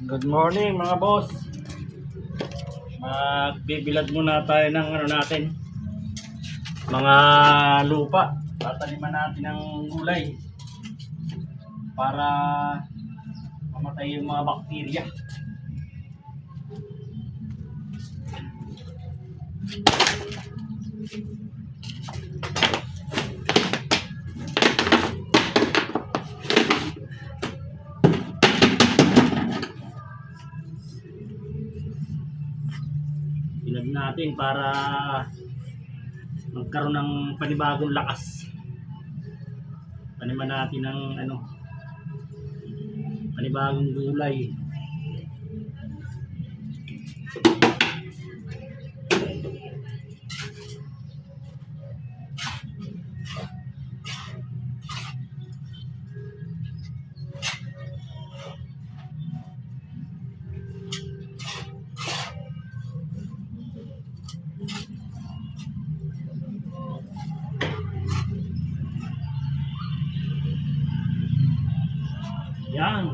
Good morning mga boss. Magbibilad muna tayo ng natin. Mga lupa. Tataniman natin ng gulay para mamatay yung mga bakterya. Bilad natin para magkaroon ng panibagong lakas. Taniman natin ng panibagong gulay. Yan.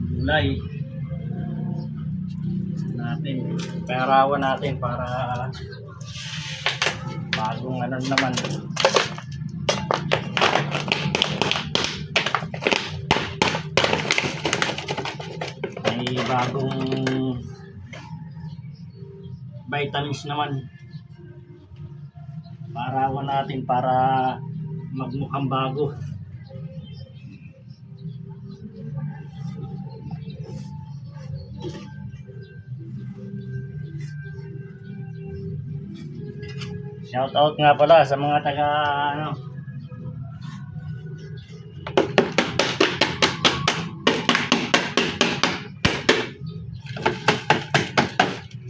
Gulay natin. Perawan natin para bagong naman. May bagong vitamins naman. Perawan natin para magmukhang bago. Shout out nga pala sa mga taga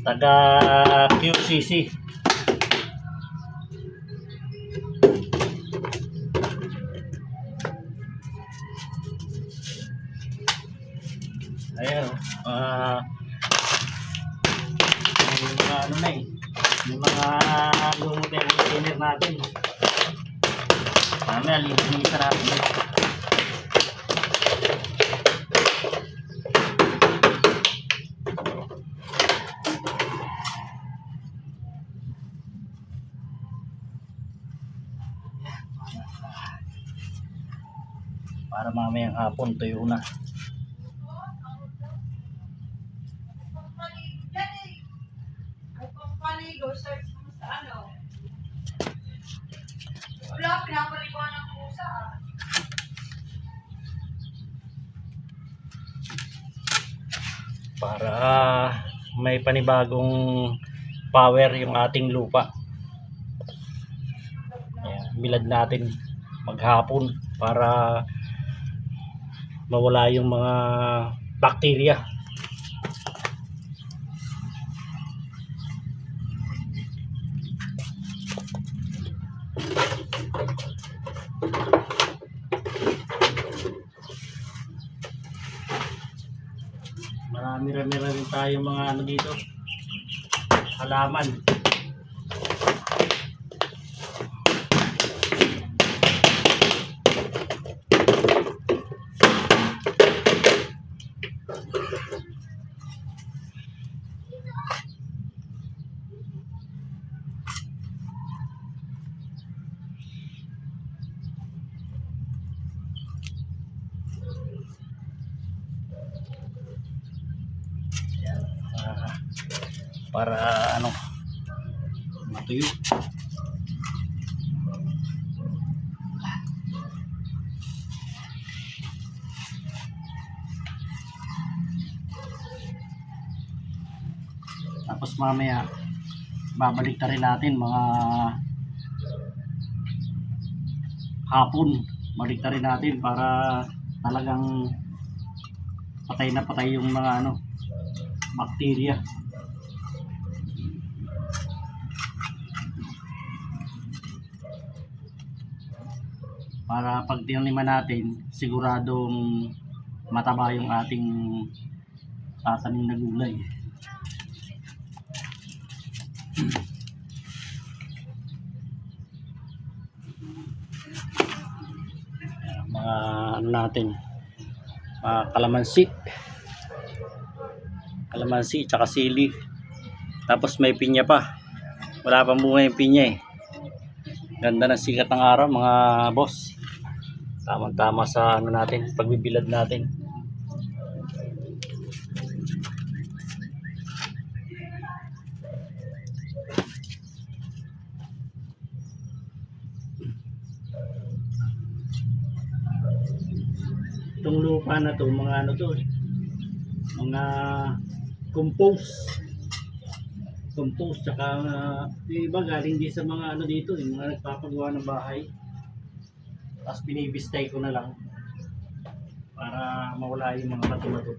taga QCC. Ayan, yung mga yung mga lumot yung container natin. Mamaya linisan natin. Para mamayang hapon tuyo na. Paligo, search mo sa ano. Wala, pinapaliguan ng pusa. Para may panibagong power yung ating lupa. Ayan, bilad natin maghapon para mawala yung mga bakterya. Marami rin tayo mga dito, halaman. Para matuyo. Tapos mamaya babalik rin natin mga hapon. Balik rin natin para talagang patay na patay yung mga bakterya. Para pag tinaniman natin, siguradong mataba yung ating tatanim na gulay. mga ano natin, mga kalamansi tsaka sili. Tapos may pinya pa, wala pang bunga yung pinya eh. Ganda ng sikat ng araw mga boss, tamang tama sa ano natin, pagbibilad natin. Itong lupa na to, mga ano to, mga compost tsaka yung iba galing din sa mga ano dito, yung mga nagpapagawa ng bahay. Tapos binibistay ko na lang para mawala yung mga bato-bato.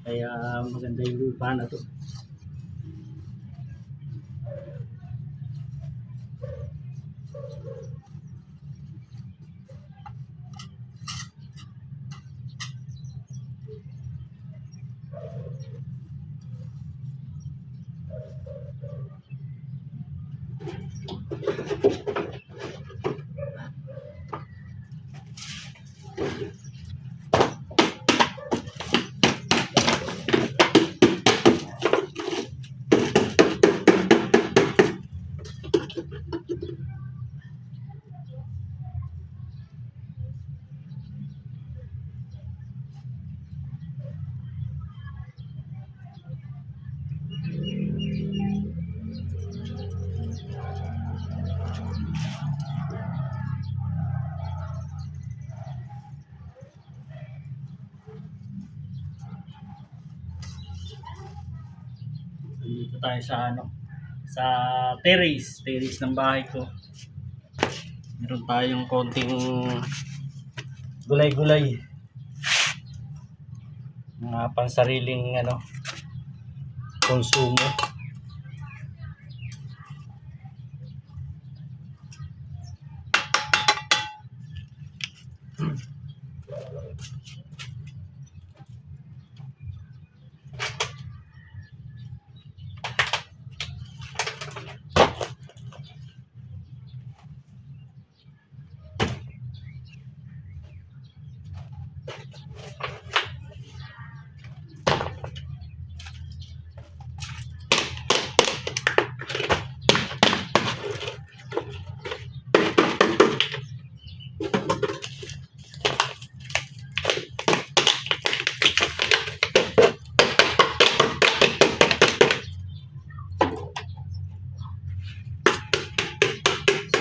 Kaya maganda yung lupa na to. Dito tayo sa ano, sa terrace ng bahay ko. Meron tayong konting gulay-gulay, mga pansariling ano, konsumo.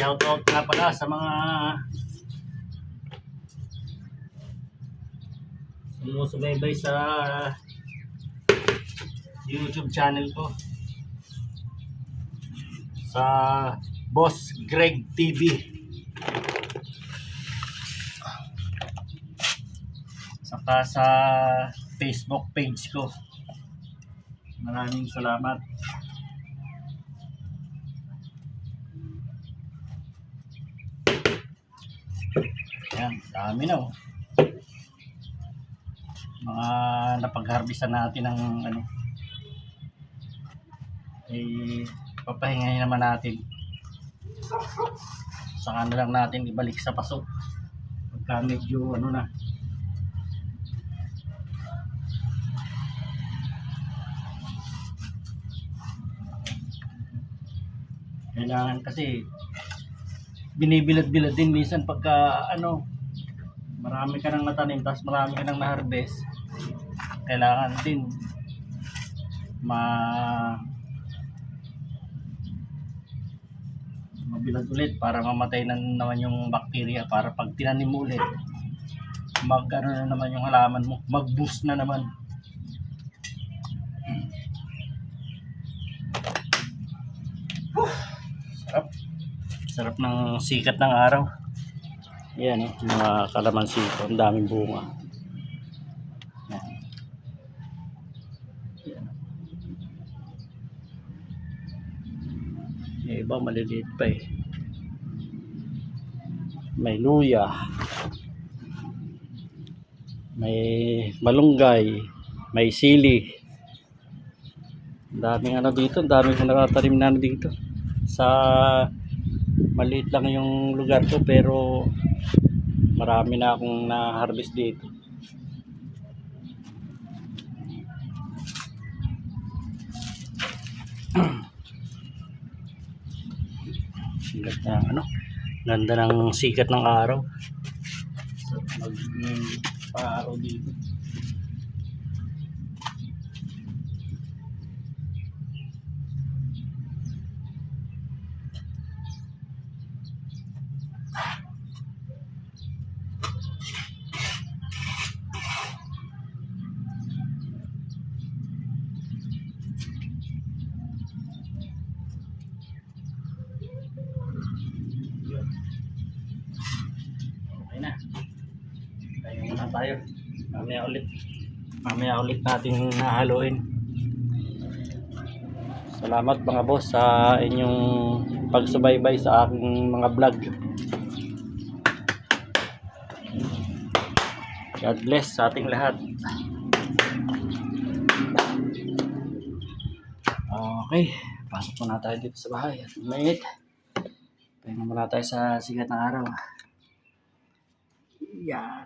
Shoutout nga pala sa mga sumusubaybay sa YouTube channel ko, sa Boss Greg TV, saka sa Facebook page ko. Maraming salamat. Ayan, dami na oh. Mga napag-harvestan natin ng ano, eh papahingahin naman natin. Saka na lang natin ibalik sa paso pagka medyo ano na. Kailangan kasi binibilad-bilad din minsan pagka ano, marami ka nang natanim tapos marami ka nang na-harvest. Kailangan din mabilad ulit para mamatay na naman yung bacteria, para pag tinanim mo ulit mag ano na naman yung halaman mo, mag-boost na naman. Sarap. Sarap ng sikat ng araw. Yan mga kalamansi ko, ang daming bunga. Yan. Yan. Yung iba maliliit pa eh. May luya, may malunggay, may sili, Daming ano dito, ang daming kong nakatanim na ano dito. Sa maliit lang yung lugar ko pero marami na akong na-harvest dito. Sikat na ano, ganda ng sikat ng araw. So, mag-araw dito. Okay na. Tayo muna tayo. Mamaya ulit natin hahaluin. Salamat mga boss sa inyong pagsubaybay sa aking mga vlog. God bless sa ating lahat. Okay, pasok muna tayo dito sa bahay at mainit. Pahinga muna tayo sa sikat ng araw. Yan.